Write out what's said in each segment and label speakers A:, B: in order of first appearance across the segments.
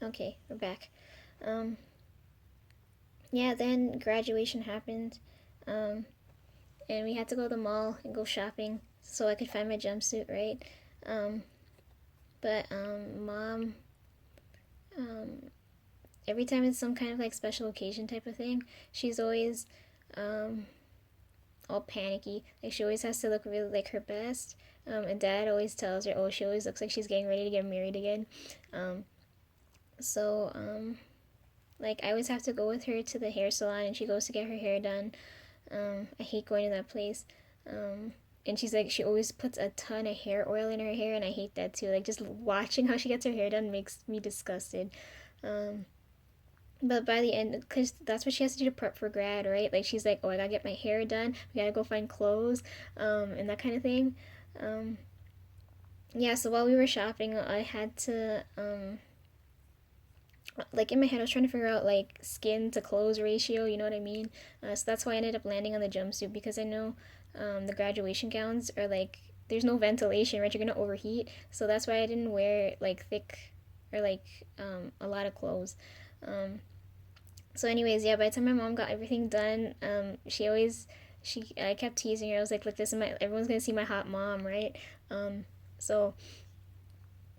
A: Okay, we're back. Um, yeah, then graduation happened, um, and we had to go to the mall and go shopping so I could find my jumpsuit, right? Um, but mom, um, every time it's some kind of like special occasion type of thing, she's always um, all panicky. Like she always has to look really like her best. And dad always tells her, oh, she always looks like she's getting ready to get married again. Um, so like I always have to go with her to the hair salon, and she goes to get her hair done. I hate going to that place. Um, and she's like, she always puts a ton of hair oil in her hair, and I hate that too. Like just watching how she gets her hair done makes me disgusted. Um, but by the end, because that's what she has to do to prep for grad, right? Like she's like, oh, I gotta get my hair done. We gotta go find clothes, and that kind of thing. Um, yeah. So while we were shopping, I had to like in my head, I was trying to figure out like skin to clothes ratio. You know what I mean? So that's why I ended up landing on the jumpsuit because I know the graduation gowns are like there's no ventilation, right? You're gonna overheat. So that's why I didn't wear like thick or like a lot of clothes. Um, so anyways, yeah. By the time my mom got everything done, she always she I kept teasing her. I was like, look, this is my everyone's gonna see my hot mom, right? So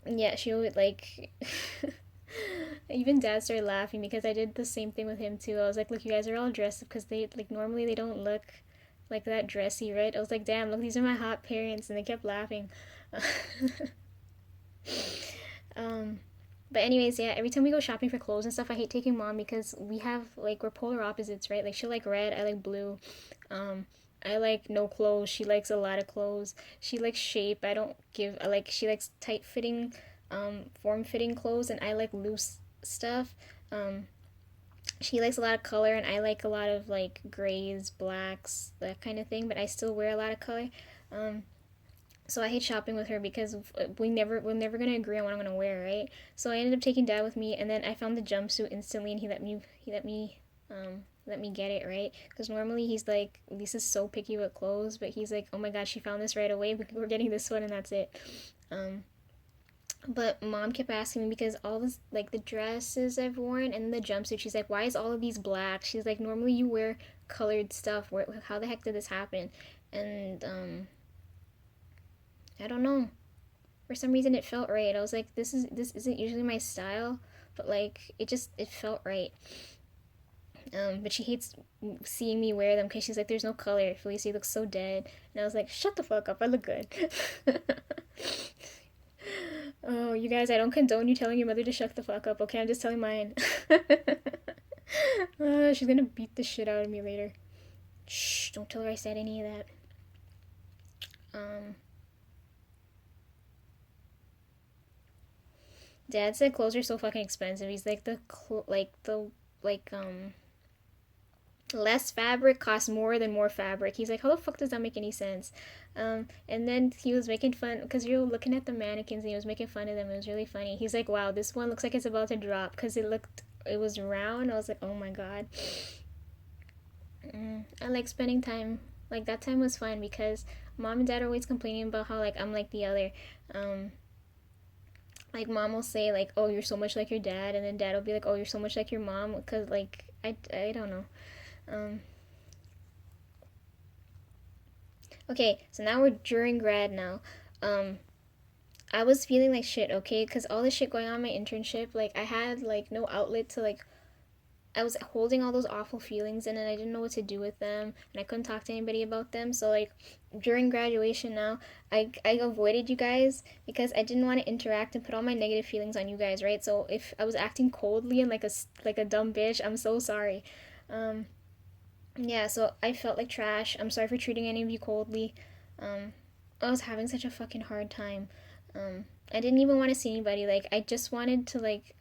A: yeah, she would like. Even dad started laughing because I did the same thing with him too. I was like, look, you guys are all dressed up because they like normally they don't look like that dressy, right? I was like, damn, look, these are my hot parents, and they kept laughing. um, but anyways, yeah, every time we go shopping for clothes and stuff, I hate taking mom because we have like we're polar opposites, right? Like she like red, I like blue. Um, I like no clothes. She likes a lot of clothes. She likes shape. I don't give. I like she likes tight fitting, form fitting clothes, and I like loose stuff. Um, she likes a lot of color, and I like a lot of like grays, blacks, that kind of thing. But I still wear a lot of color. Um, so I hate shopping with her because we're never gonna agree on what I'm gonna wear, right? So I ended up taking dad with me, and then I found the jumpsuit instantly, and he let me get it, right? Because normally he's like, Lisa's so picky with clothes, but he's like, oh my gosh, she found this right away. We're getting this one, and that's it. Um, but mom kept asking me because all this like the dresses I've worn and the jumpsuit, she's like, why is all of these black? She's like, normally you wear colored stuff. How the heck did this happen? And I don't know. For some reason it felt right. I was like, this isn't usually my style, but like it felt right. But she hates seeing me wear them because she's like, there's no color. Felicia looks so dead, and I was like, shut the fuck up. I look good. Oh, you guys, I don't condone you telling your mother to shut the fuck up. Okay, I'm just telling mine. She's gonna beat the shit out of me later. Shh! Don't tell her I said any of that. Um, Dad said clothes are so fucking expensive. He's like the less fabric costs more than more fabric. He's like, how the fuck does that make any sense? And then he was making fun because you're looking at the mannequins and he was making fun of them. It was really funny. He's like, wow, this one looks like it's about to drop because it was round. I was like, oh my god. I like spending time. Like that time was fun because mom and dad are always complaining about how like I'm like the other. Um, like mom will say like, oh, you're so much like your dad, and then dad will be like, oh, you're so much like your mom because like I don't know. Um, Okay, so now we're during grad now. Um, I was feeling like shit, okay, because all this shit going on in my internship, like I had like no outlet to like. I was holding all those awful feelings in, and I didn't know what to do with them, and I couldn't talk to anybody about them. So like during graduation now, I avoided you guys because I didn't want to interact and put all my negative feelings on you guys, right? So if I was acting coldly and like a dumb bitch, I'm so sorry. Um, yeah, so I felt like trash. I'm sorry for treating any of you coldly. Um, I was having such a fucking hard time. I didn't even want to see anybody. Like, I just wanted to, like,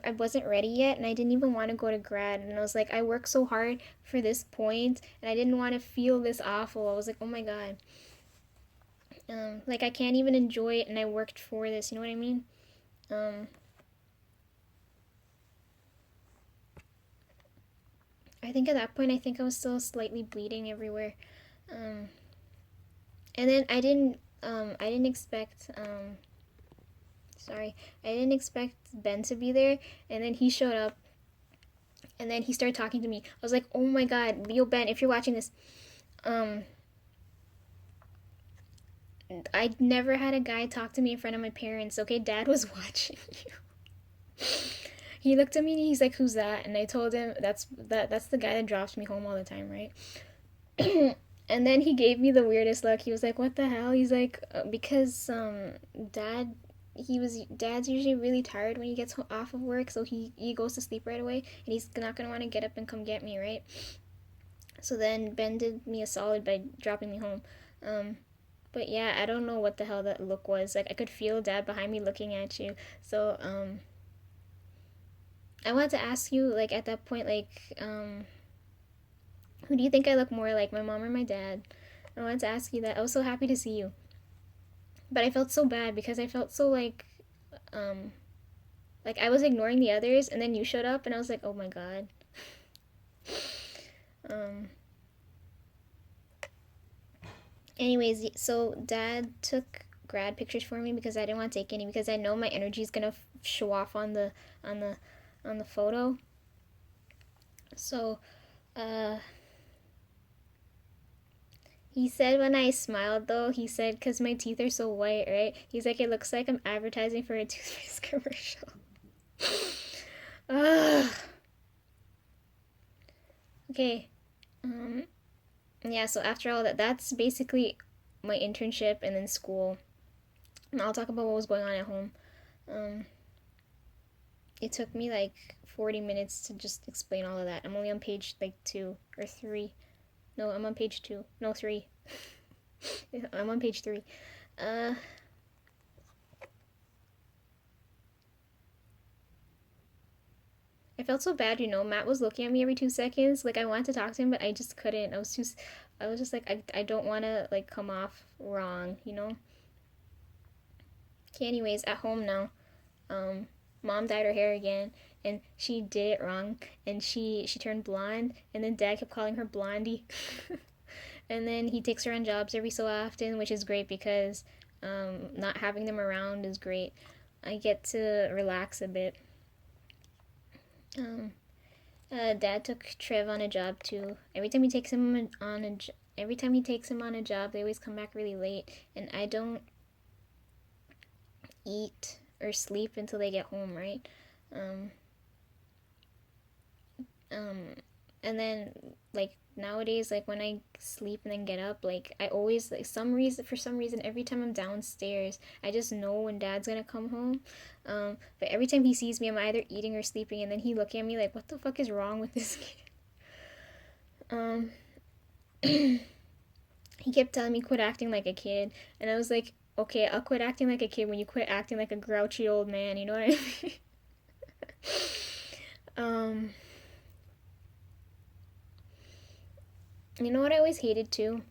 A: I wasn't ready yet, and I didn't even want to go to grad. And I was like, I worked so hard for this point, and I didn't want to feel this awful. I was like, oh my god. Like, I can't even enjoy it, and I worked for this. You know what I mean? Um, I think at that point, I think I was still slightly bleeding everywhere. Um, and then I didn't expect Sorry. I didn't expect Ben to be there, and then he showed up, and then he started talking to me. I was like, oh my god, yo, Ben, if you're watching this, um, I never had a guy talk to me in front of my parents, okay? Dad was watching you. He looked at me and he's like, "Who's that?" And I told him that's the guy that drops me home all the time, right? And then he gave me the weirdest look. He was like, "What the hell?" He's like, "Because dad dad's usually really tired when he gets off of work, so he goes to sleep right away, and he's not gonna want to get up and come get me, right?" So then Ben did me a solid by dropping me home. But yeah, I don't know what the hell that look was. Like I could feel Dad behind me looking at you. So I wanted to ask you, like at that point, like who do you think I look more like, my mom or my dad? I wanted to ask you that. I was so happy to see you, but I felt so bad because I felt so um like I was ignoring the others, and then you showed up, and I was like, oh my god. Um. Anyways, so Dad took grad pictures for me because I didn't want to take any because I know my energy is gonna show off on the on the photo. So, uh, he said when I smiled though, he said because my teeth are so white, right? He's like, it looks like I'm advertising for a toothpaste commercial. Ugh. Okay. Um. Yeah. So after all that, that's basically my internship and then school. And I'll talk about what was going on at home. Um. It took me like 40 minutes to just explain all of that. I'm only on page like 2 or 3. No, I'm on page 2. No, 3. I'm on page 3. Uh, I felt so bad, Matt was looking at me every 2 seconds. Like I wanted to talk to him, but I just couldn't. I was just like, I don't want to like come off wrong. Okay, anyways, at home now. Mom dyed her hair again, and she did it wrong, and she turned blonde, and then Dad kept calling her Blondie. And then he takes her on jobs every so often, which is great because not having them around is great. I get to relax a bit. Um, Dad took Trev on a job too. Every time he takes him on a job, they always come back really late, and I don't eat or sleep until they get home, right? Um, um, and then like nowadays, like when I sleep and then get up, like I always like for some reason every time I'm downstairs, I just know when Dad's gonna come home. But every time he sees me, I'm either eating or sleeping, and then he look at me like, what the fuck is wrong with this kid? um he kept telling me quit acting like a kid, and I was like, okay, I'll quit acting like a kid when you quit acting like a grouchy old man, you know what I mean? um you know what I always hated too?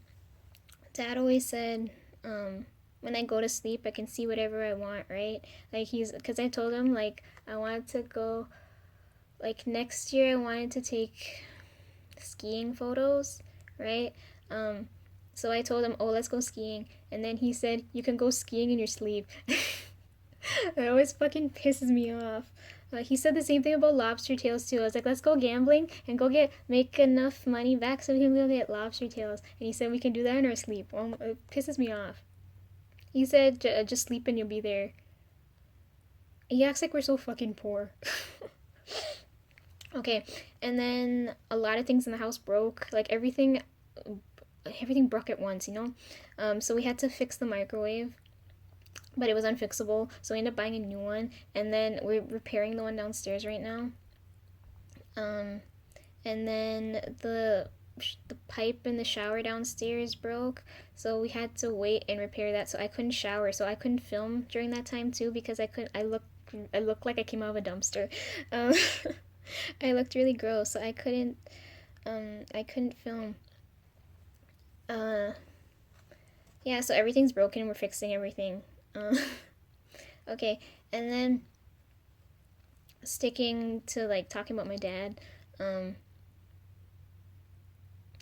A: Dad always said, when I go to sleep, I can see whatever I want, right? Like, because I told him, like, I wanted to go, like, next year, I wanted to take skiing photos, right? Um, so I told him, oh, let's go skiing. And then he said, you can go skiing in your sleep. It always fucking pisses me off. He said the same thing about lobster tails too. I was like, let's go gambling and make enough money back so we can go get lobster tails. And he said we can do that in our sleep. It pisses me off. He said just sleep and you'll be there. He acts like we're so fucking poor. Okay, and then a lot of things in the house broke. Like everything broke at once. So we had to fix the microwave, but it was unfixable. So we ended up buying a new one, and then we're repairing the one downstairs right now. Um, and then the pipe in the shower downstairs broke, so we had to wait and repair that. So I couldn't shower, so I couldn't film during that time too because I looked like I came out of a dumpster. Um, I looked really gross, so I couldn't film. Uh, yeah, so everything's broken. We're fixing everything. Okay, and then sticking to like talking about my dad. Um,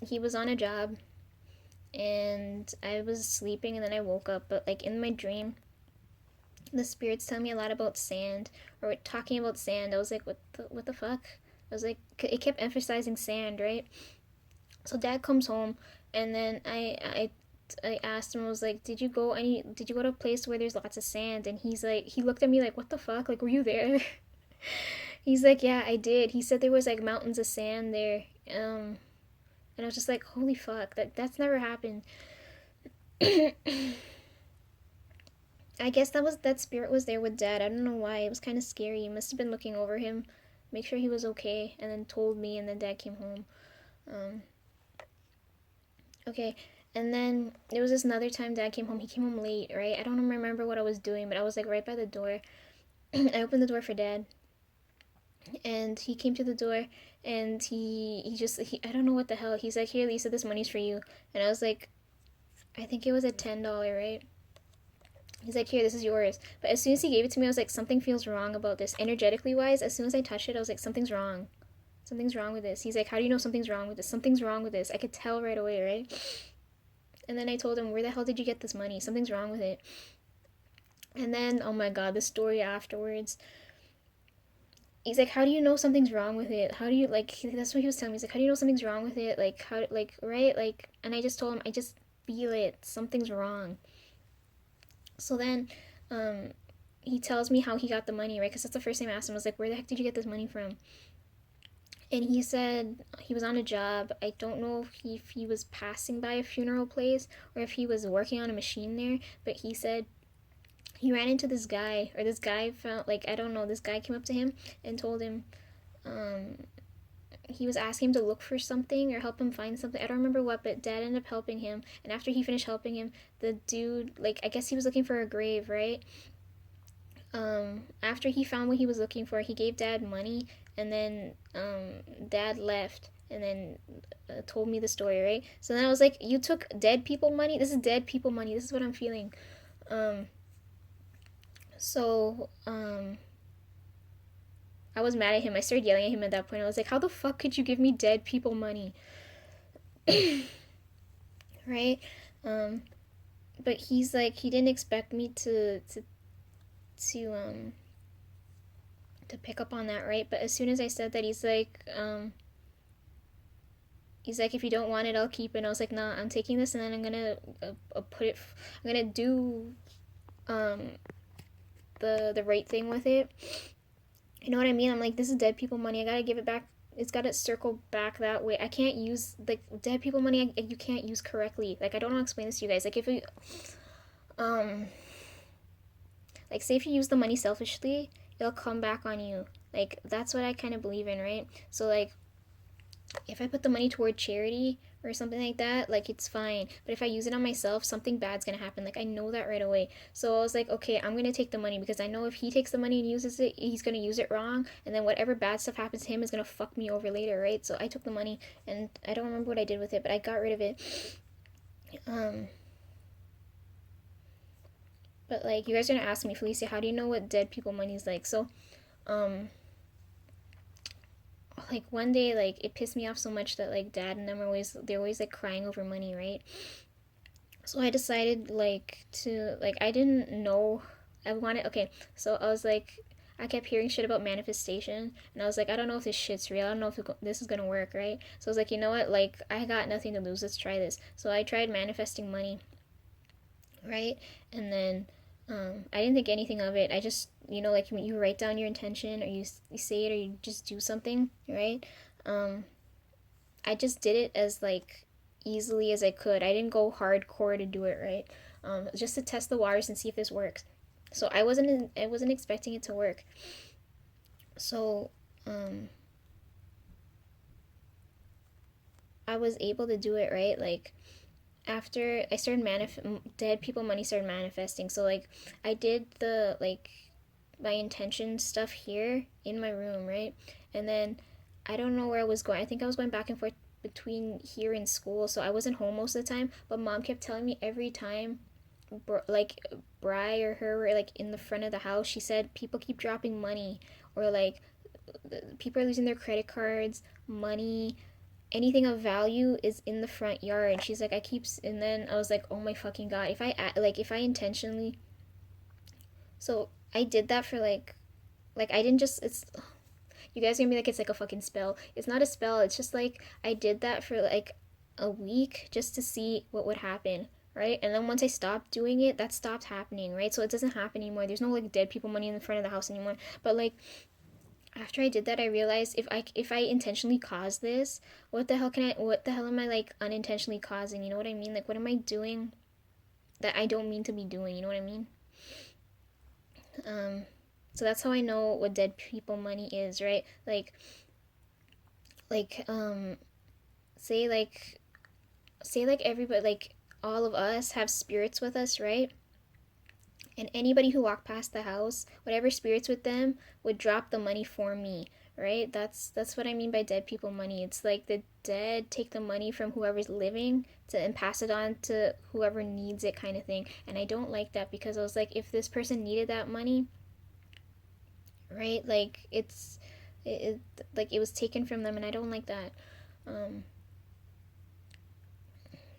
A: he was on a job, and I was sleeping, and then I woke up. But like in my dream, the spirits tell me a lot about sand, or talking about sand. I was like, what the fuck? I was like, it kept emphasizing sand, right? So dad comes home, and then I asked him, I was like, did you go to a place where there's lots of sand? And he looked at me like, what the fuck? Like, were you there? He's like, yeah, I did. He said there was like mountains of sand there. And I was just like, holy fuck, that's never happened. I guess that spirit was there with dad. I don't know why. It was kind of scary. He must have been looking over him, make sure he was okay, and then told me, and then dad came home. Um, okay, and then there was this another time dad came home. He came home late, right? I don't remember what I was doing, but I was like right by the door. I opened the door for dad, and he came to the door, and he I don't know what the hell. He's like, here, Lisa, this money's for you. And I was like, I think it was a $10, right? He's like, here, this is yours. But as soon as he gave it to me, I was like, something feels wrong about this. Energetically wise, as soon as I touched it, I was like, something's wrong. Something's wrong with this. He's like, how do you know something's wrong with this? Something's wrong with this. I could tell right away, right? And then I told him, where the hell did you get this money? Something's wrong with it. And then, oh my god, the story afterwards. He's like, how do you know something's wrong with it? How do you, like, that's what he was telling me. He's like, how do you know something's wrong with it? Like, how, like, right? Like, and I just told him, I just feel it. Something's wrong. So then, he tells me how he got the money, right? Because that's the first thing I asked him. I was like, where the heck did you get this money from? And he said he was on a job. I don't know if he was passing by a funeral place or if he was working on a machine there, but he said he ran into this guy, or this guy found, like, I don't know, this guy came up to him and told him, he was asking him to look for something or help him find something. I don't remember what, but dad ended up helping him. And after he finished helping him, the dude, like, I guess he was looking for a grave, right? After he found what he was looking for, he gave dad money, and then dad left, and then told me the story, right? So then I was like, you took dead people money? This is dead people money. This is what I'm feeling. So I was mad at him. I started yelling at him at that point. I was like, how the fuck could you give me dead people money? Right? But he's like, he didn't expect me to pick up on that, right? But as soon as I said that, he's like, if you don't want it, I'll keep it. And I was like, nah, I'm taking this, and then I'm gonna put it. I'm gonna do the right thing with it. You know what I mean? I'm like, this is dead people money. I gotta give it back. It's gotta circle back that way. I can't use, like, dead people money. You can't use correctly. Like, I don't know how to explain this to you guys. Like, if you like, say if you use the money selfishly, it'll come back on you. Like, that's what I kind of believe in, right? So, like, if I put the money toward charity or something like that, like, it's fine. But if I use it on myself, something bad's gonna happen. Like, I know that right away. So I was like, okay, I'm gonna take the money, because I know if he takes the money and uses it, he's gonna use it wrong, and then whatever bad stuff happens to him is gonna fuck me over later, right? So I took the money, and I don't remember what I did with it, but I got rid of it. But, like, you guys are gonna ask me, Felicia, how do you know what dead people money is like? So, like, one day, like, it pissed me off so much that, like, dad and them they're always like crying over money, right? So I decided, like, to, like, I didn't know I wanted. Okay, so I was like, I kept hearing shit about manifestation, and I was like, I don't know if this shit's real. I don't know if this is gonna work, right? So I was like, you know what? Like, I got nothing to lose. Let's try this. So I tried manifesting money, right? And then I didn't think anything of it. I just, like, you write down your intention, or you say it, or you just do something, right? I just did it as, like, easily as I could. I didn't go hardcore to do it, right? Just to test the waters and see if this works. So I wasn't expecting it to work. So I was able to do it, right? Like, after I started dead people money started manifesting. So, like, I did the, like, my intention stuff here in my room, right? And then I don't know where I was going. I think I was going back and forth between here and school, so I wasn't home most of the time. But mom kept telling me every time, like, Bri or her were, like, in the front of the house, she said people keep dropping money, or, like, people are losing their credit cards, money, anything of value is in the front yard. She's like, and then I was like, oh my fucking god, if I intentionally So I did that for like I didn't just it's you guys are gonna be like it's like a fucking spell. It's not a spell. It's just like I did that for like a week just to see what would happen, right? And then once I stopped doing it, that stopped happening, right? So it doesn't happen anymore. There's no like dead people money in the front of the house anymore. But like after I did that, I realized if I intentionally cause this, what the hell am I like unintentionally causing? You know what I mean? Like what am I doing that I don't mean to be doing? You know what I mean? Um, so that's how I know what dead people money is, right? Like say like say like everybody like all of us have spirits with us, right? And anybody who walked past the house, whatever spirits with them would drop the money for me, right? That's what I mean by dead people money. It's like the dead take the money from whoever's living to and pass it on to whoever needs it kind of thing. And I don't like that because I was like if this person needed that money, right? Like it like it was taken from them and I don't like that. Um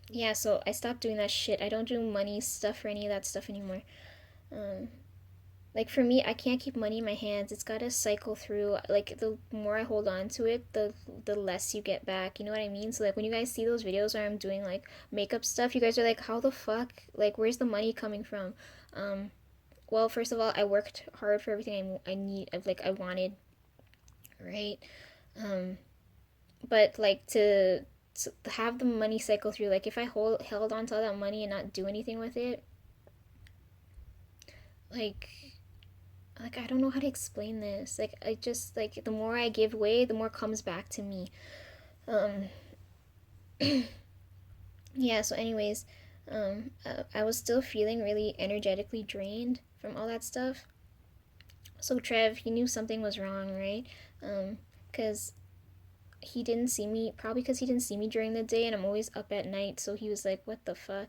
A: yeah, so I stopped doing that shit. I don't do money stuff or any of that stuff anymore. Um like for me, I can't keep money in my hands. It's got to cycle through. Like the more I hold on to it, the less you get back. You know what I mean? So like when you guys see those videos where I'm doing like makeup stuff, you guys are like, "How the fuck? Like where's the money coming from?" Um well, first of all, I worked hard for everything I need like I wanted, right? Um but like to have the money cycle through, like if I held on to all that money and not do anything with it, like I don't know how to explain this. Like I just like the more I give away, the more comes back to me. Um yeah, so anyways, I was still feeling really energetically drained from all that stuff. So Trev, he knew something was wrong, right? Cuz he didn't see me, probably cuz he didn't see me during the day and I'm always up at night, so he was like, "What the fuck?"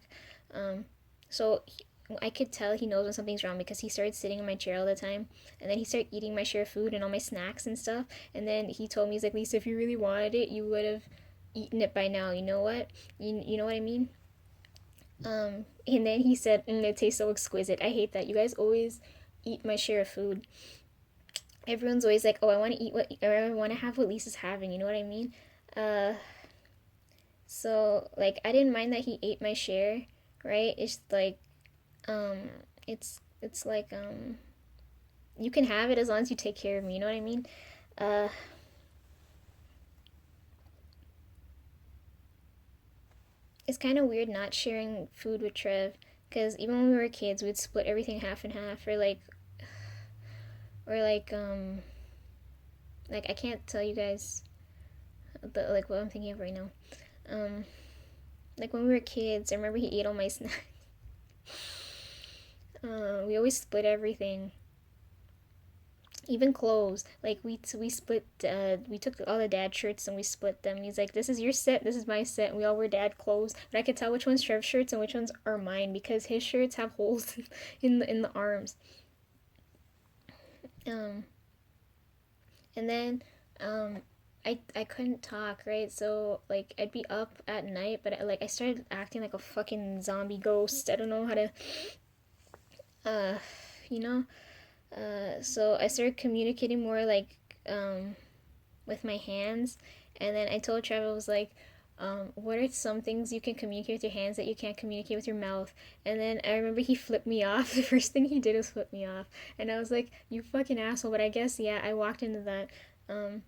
A: Um so I could tell he knows when something's wrong because he started sitting in my chair all the time, and then he started eating my share of food and all my snacks and stuff. And then he told me, he's like, "Lisa, if you really wanted it, you would have eaten it by now. You know what? You know what I mean?" And then he said, "It tastes so exquisite. I hate that you guys always eat my share of food. Everyone's always like, oh, I want to eat what, or I want to have what Lisa's having. You know what I mean?" Uh, so like I didn't mind that he ate my share, right? It's like um it's like you can have it as long as you take care of me, you know what I mean? uh it's kind of weird not sharing food with Trev, because even when we were kids we'd split everything half and half, or like I can't tell you guys the like what I'm thinking of right now. um like when we were kids, I remember he ate all my snacks. We always split everything, even clothes. Like we split. We took all the dad shirts and we split them. He's like, "This is your set. This is my set." And we all wear dad clothes, but I could tell which one's Trev's shirts and which ones are mine because his shirts have holes in the arms. Um, and then I couldn't talk, right? So like I'd be up at night, but I started acting like a fucking zombie ghost. I don't know how to uh you know so I started communicating more like with my hands. And then I told Trevor, I was like, what are some things you can communicate with your hands that you can't communicate with your mouth? And then I remember he flipped me off. The first thing he did was flip me off. And I was like, you fucking asshole. But I guess, yeah, I walked into that. Um,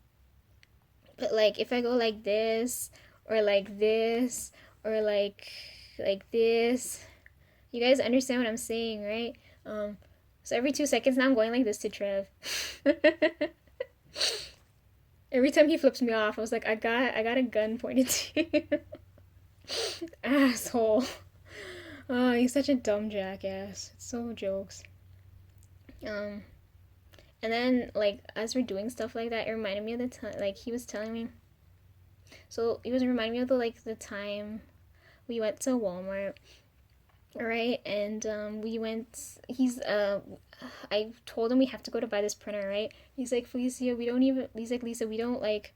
A: but like, if I go like this, or like this, or like this, you guys understand what I'm saying, right? So every 2 seconds now I'm going like this to Trev. Every time he flips me off, I was like, I got a gun pointed to you. Asshole. Oh, he's such a dumb jackass. It's so jokes. Um, and then like as we're doing stuff like that, it reminded me of the time. Like he was telling me. So it was reminding me of the time we went to Walmart, right? And we went. I told him we have to go to buy this printer, right? He's like, Felicia, we don't even. He's like, Lisa, we don't like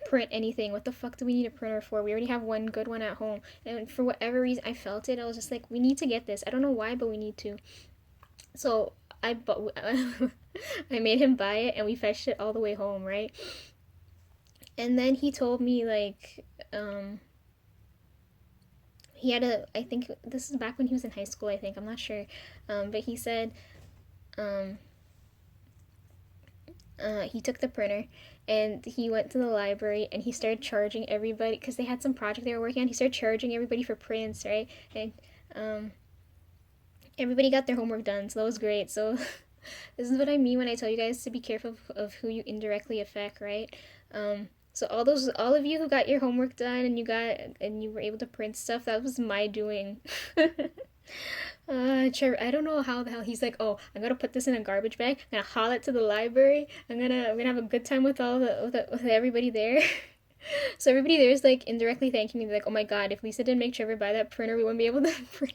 A: print anything. What the fuck do we need a printer for? We already have one good one at home. And for whatever reason, I felt it. I was just like, we need to get this. I don't know why, but we need to. So I made him buy it, and we fetched it all the way home, right? And then he told me like he had a, I think this is back when he was in high school, I think, I'm not sure, but he said um, he took the printer and he went to the library and he started charging everybody because they had some project they were working on. He started charging everybody for prints, right? And um, everybody got their homework done, so that was great. So this is what I mean when I tell you guys to be careful of who you indirectly affect, right? So all of you who got your homework done and you were able to print stuff, that was my doing. Trevor, I don't know how the hell he's like, oh, I'm gonna put this in a garbage bag. I'm gonna haul it to the library. I'm gonna have a good time with with everybody there. So everybody there is like indirectly thanking me, like, oh my god, if Lisa didn't make Trevor buy that printer, we wouldn't be able to print.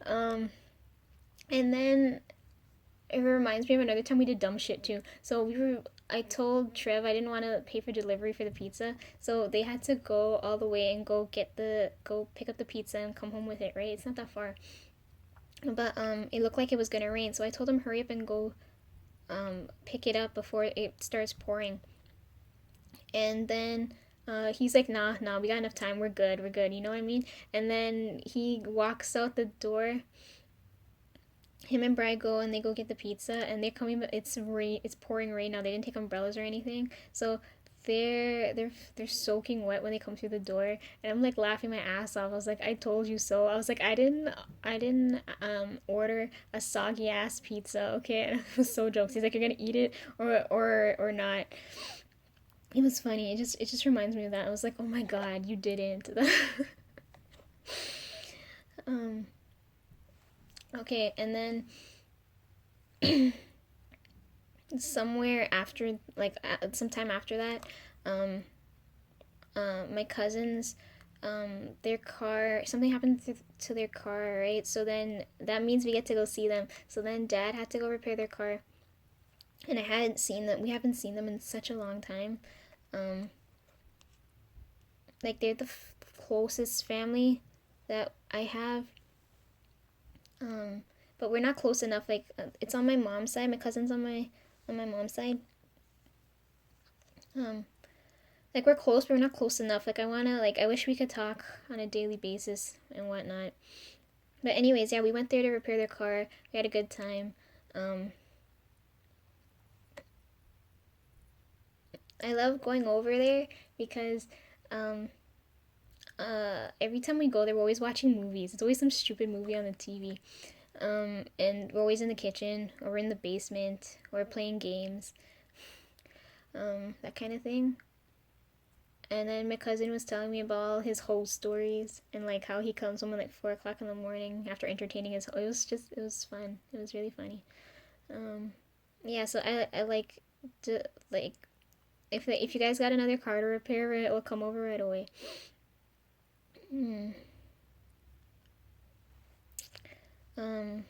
A: um, and then it reminds me of another time we did dumb shit too. So I told Trev I didn't want to pay for delivery for the pizza, so they had to go all the way and go pick up the pizza and come home with it. Right? It's not that far, but it looked like it was gonna rain, so I told him hurry up and go pick it up before it starts pouring. And then he's like, nah, we got enough time. We're good. You know what I mean? And then he walks out the door. Him and Bri go and they go get the pizza and they're coming. It's rain. It's pouring rain now. They didn't take umbrellas or anything, so they're soaking wet when they come through the door. And I'm like laughing my ass off. I was like, I told you so. I was like, I didn't order a soggy ass pizza, okay? And I was so jokes. He's like, you're gonna eat it or not. It was funny. It just reminds me of that. I was like, oh my god, you didn't. um. Okay, and then somewhere after, like, sometime after that, um, my cousins, their car, something happened to their car, right? So then that means we get to go see them. So then Dad had to go repair their car, and I hadn't seen them. We haven't seen them in such a long time. Um, like they're the closest family that I have. Um, but we're not close enough. Like it's on my mom's side. My cousin's on my mom's side. Um, like we're close, but we're not close enough. Like I wish we could talk on a daily basis and whatnot. But anyways, yeah, we went there to repair their car. We had a good time. Um, I love going over there because um, every time we go there, we're always watching movies. It's always some stupid movie on the TV. And we're always in the kitchen, or we're in the basement, or we're playing games, that kind of thing. And then my cousin was telling me about all his whole stories and like how he comes home at like 4 o'clock in the morning after entertaining his. It was fun. It was really funny. Um, yeah, so I like to like if you guys got another car to repair, it will come over right away. Hmm. Um.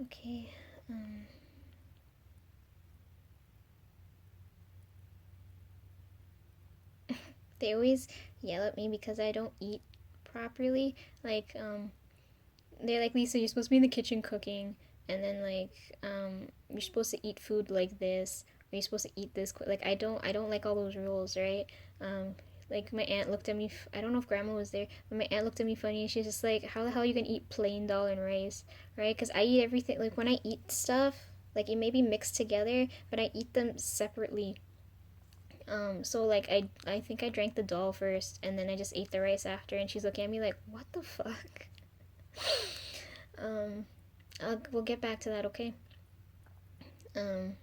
A: Okay. Um. They always yell at me because I don't eat properly. Like, they're like, Lisa, you're supposed to be in the kitchen cooking, and then like, you're supposed to eat food like this, or you're supposed to eat this. Like, I don't like all those rules, right? Um, like my aunt looked at me. I don't know if Grandma was there, but my aunt looked at me funny. And she's just like, "How the hell are you gonna eat plain dal and rice, right?" Because I eat everything. Like when I eat stuff, like it may be mixed together, but I eat them separately. So like I think I drank the dal first and then I just ate the rice after and she's looking at me like, what the fuck? um we'll get back to that, okay? Um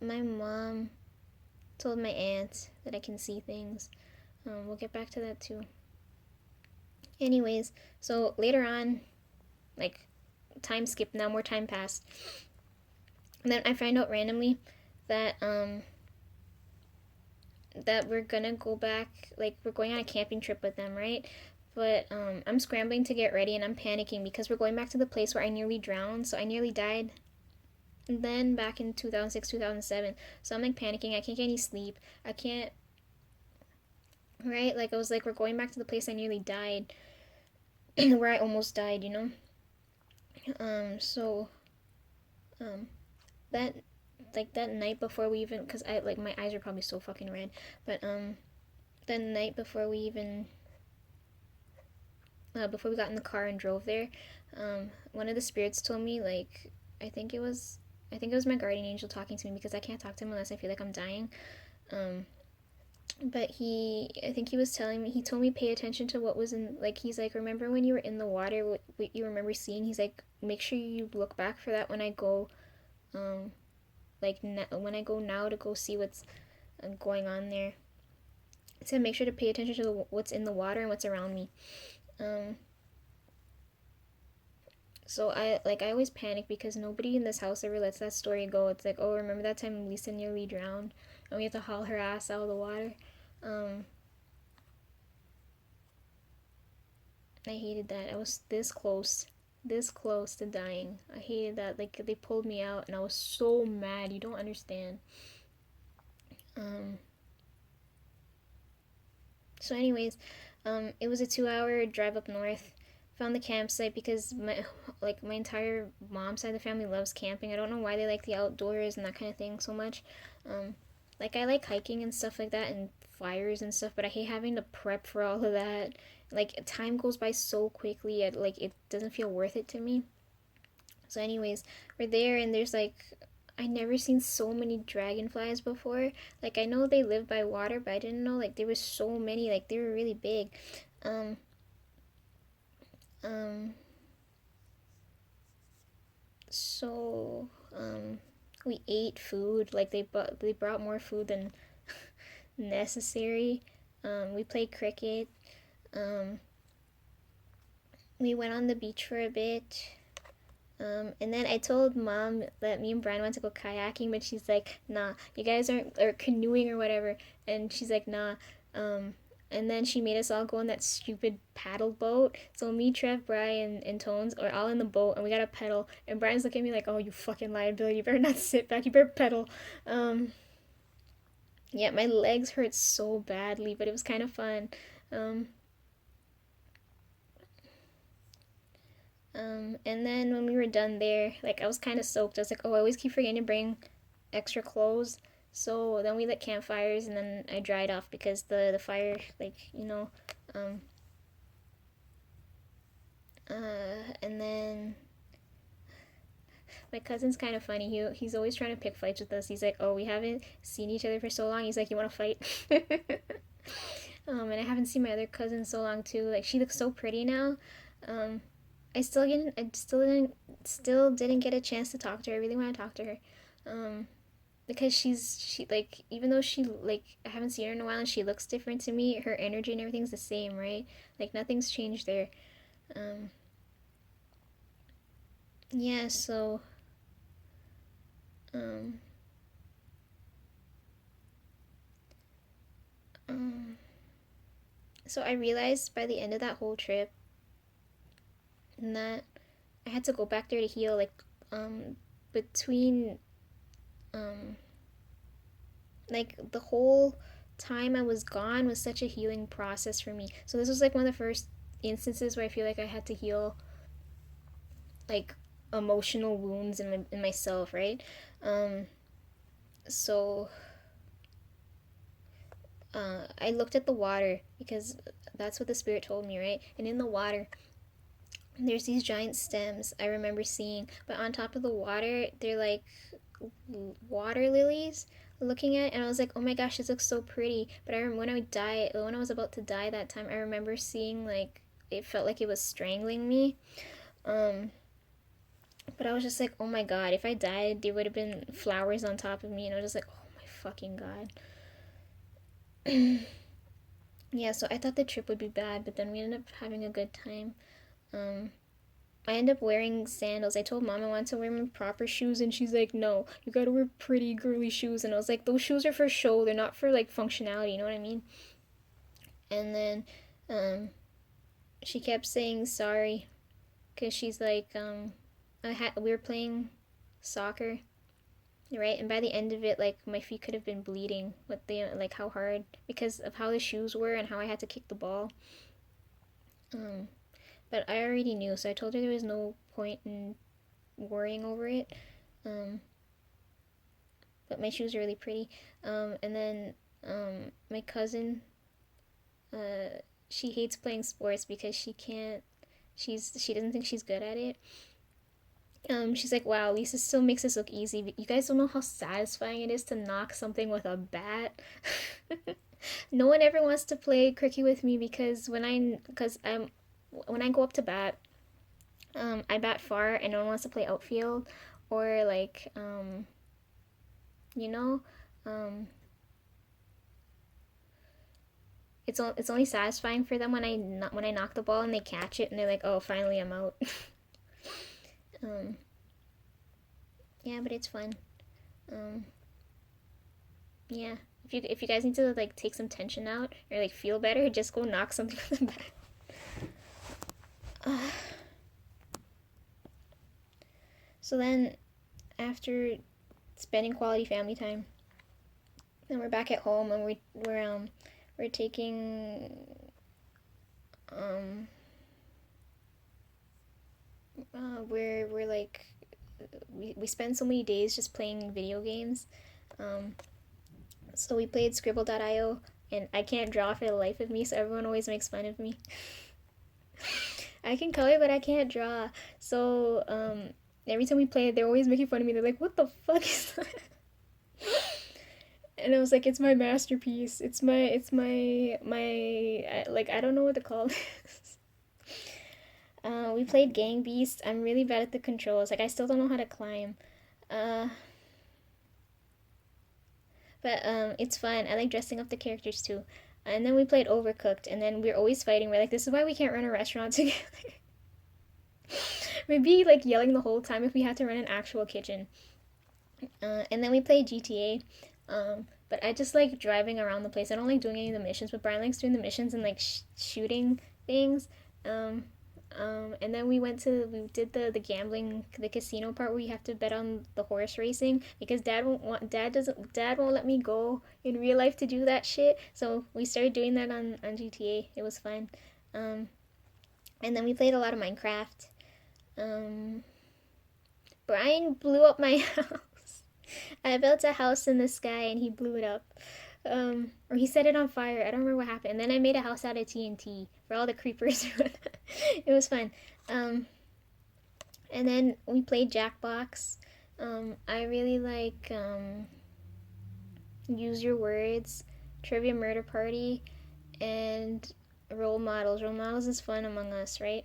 A: my mom told my aunt that I can see things. We'll get back to that too. Anyways, so later on, like time skip now, more time passed. And then I find out randomly that that we're gonna go back, like we're going on a camping trip with them, right? But I'm scrambling to get ready and I'm panicking because we're going back to the place where I nearly drowned, so I nearly died. And then back in 2006, 2007. So I'm like panicking. I can't get any sleep. I can't, right? Like I was like, we're going back to the place I nearly died, where I almost died, you know? So, um, that, like that night before we even, cause I, like my eyes are probably so fucking red, but, the night before we got in the car and drove there, one of the spirits told me, like, I think it was, I think it was my guardian angel talking to me because I can't talk to him unless I feel like I'm dying. Um, but I think he was telling me, he told me pay attention to what was in, like, he's like, remember when you were in the water, what you remember seeing? He's like, make sure you look back for that when I go, um, like, when I go now to go see what's going on there. So make sure to pay attention to what's in the water and what's around me. Um, So I always panic because nobody in this house ever lets that story go. It's like, oh, remember that time Lisa nearly drowned and we had to haul her ass out of the water. Um, I hated that. I was this close to dying. I hated that. Like they pulled me out and I was so mad. You don't understand. Um, so anyways, it was a 2 hour drive up north. Found the campsite because my entire mom's side of the family loves camping. I don't know why they like the outdoors and that kind of thing so much. Um, like I like hiking and stuff like that and fires and stuff, but I hate having to prep for all of that. Like time goes by so quickly, it doesn't feel worth it to me. So anyways, we're there and there's like I never seen so many dragonflies before. Like I know they live by water, but I didn't know like there was so many. Like they were really big. Um, um, so we ate food. Like they brought more food than necessary. We played cricket. Um, we went on the beach for a bit. And then I told mom that me and Brian went to go kayaking, but she's like, nah, you guys aren't, or canoeing or whatever. And she's like, nah. Um, and then she made us all go on that stupid paddle boat. So me, Trev, Brian, and Tones are all in the boat, and we gotta pedal. And Brian's looking at me like, oh, you fucking liability. You better not sit back. You better pedal. Um, yeah, my legs hurt so badly, but it was kind of fun. Um, and then when we were done there, like I was kind of soaked. I was like, oh, I always keep forgetting to bring extra clothes. So then we lit campfires, and then I dried off because the fire, like um, and then my cousin's kind of funny. He's always trying to pick fights with us. He's like, oh, we haven't seen each other for so long. He's like, you want to fight? And I haven't seen my other cousin so long too. Like she looks so pretty now. Um, I still didn't get a chance to talk to her. I really want to talk to her. Um, because she like even though she like I haven't seen her in a while and she looks different to me, her energy and everything's the same, right? Like nothing's changed there. Um, yeah, so um, um, so I realized by the end of that whole trip that I had to go back there to heal. Like between um like the whole time I was gone was such a healing process for me. So this was like one of the first instances where I feel like I had to heal like emotional wounds in myself, right? Um, so I looked at the water because that's what the spirit told me, right? And in the water, there's these giant stems I remember seeing, but on top of the water, they're like water lilies looking at it, and I was like, oh my gosh, this looks so pretty. But I remember when I was about to die that time, I remember seeing like it felt like it was strangling me. Um, but I was just like, oh my god, if I died, there would have been flowers on top of me, and I was just like, oh my fucking god. Yeah, so I thought the trip would be bad, but then we ended up having a good time. Um, I ended up wearing sandals. I told mom I wanted to wear my proper shoes, and she's like, no, you gotta wear pretty girly shoes. And I was like, those shoes are for show, they're not for like functionality, you know what I mean? And then um, she kept saying sorry because she's like, we were playing soccer right? And by the end of it, like my feet could have been bleeding with the like how hard because of how the shoes were and how I had to kick the ball. Um, but I already knew, so I told her there was no point in worrying over it. Um, but my shoes are really pretty. And then my cousin, she hates playing sports because she doesn't think she's good at it. She's like, wow, Lisa still makes this look easy. But you guys don't know how satisfying it is to knock something with a bat. No one ever wants to play cricket with me because when I go up to bat, I bat far and no one wants to play outfield or like you know, um, it's only satisfying for them when I knock the ball and they catch it and they're like, oh, finally I'm out. um, yeah, but it's fun. Um, yeah, if you guys need to like take some tension out or like feel better, just go knock something with a bat. So then, after spending quality family time, then we're back at home and we're taking we're like we spend so many days just playing video games. Um, so we played Scribble.io, and I can't draw for the life of me, so everyone always makes fun of me. I can color, but I can't draw. So every time we play it, they're always making fun of me. They're like, "What the fuck is that?" And I was like, "It's my masterpiece. It's my like I don't know what to call this." We played Gang Beast. I'm really bad at the controls. Like I still don't know how to climb. Uh, but it's fun. I like dressing up the characters too. And then we played Overcooked, and then we're always fighting. We're like, this is why we can't run a restaurant together. We'd be like yelling the whole time if we had to run an actual kitchen. And then we played GTA. But I just like driving around the place. I don't like doing any of the missions, but Brian likes doing the missions and like shooting things. Um, and then we did the gambling, the casino part where you have to bet on the horse racing because dad won't let me go in real life to do that shit. So we started doing that on GTA. It was fun. Um, and then we played a lot of Minecraft. Um, Brian blew up my house. I built a house in the sky and he blew it up. Or he set it on fire. I don't remember what happened. And then I made a house out of TNT for all the creepers. It was fun. And then we played Jackbox. I really like Use Your Words, Trivia Murder Party, and Role Models. Role Models is fun among us, right?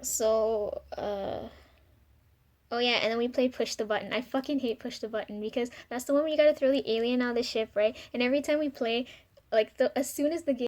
A: So, oh yeah, and then we played Push the Button. I fucking hate Push the Button because that's the one where you gotta throw the alien out of the ship, right? And every time we play, like as soon as the game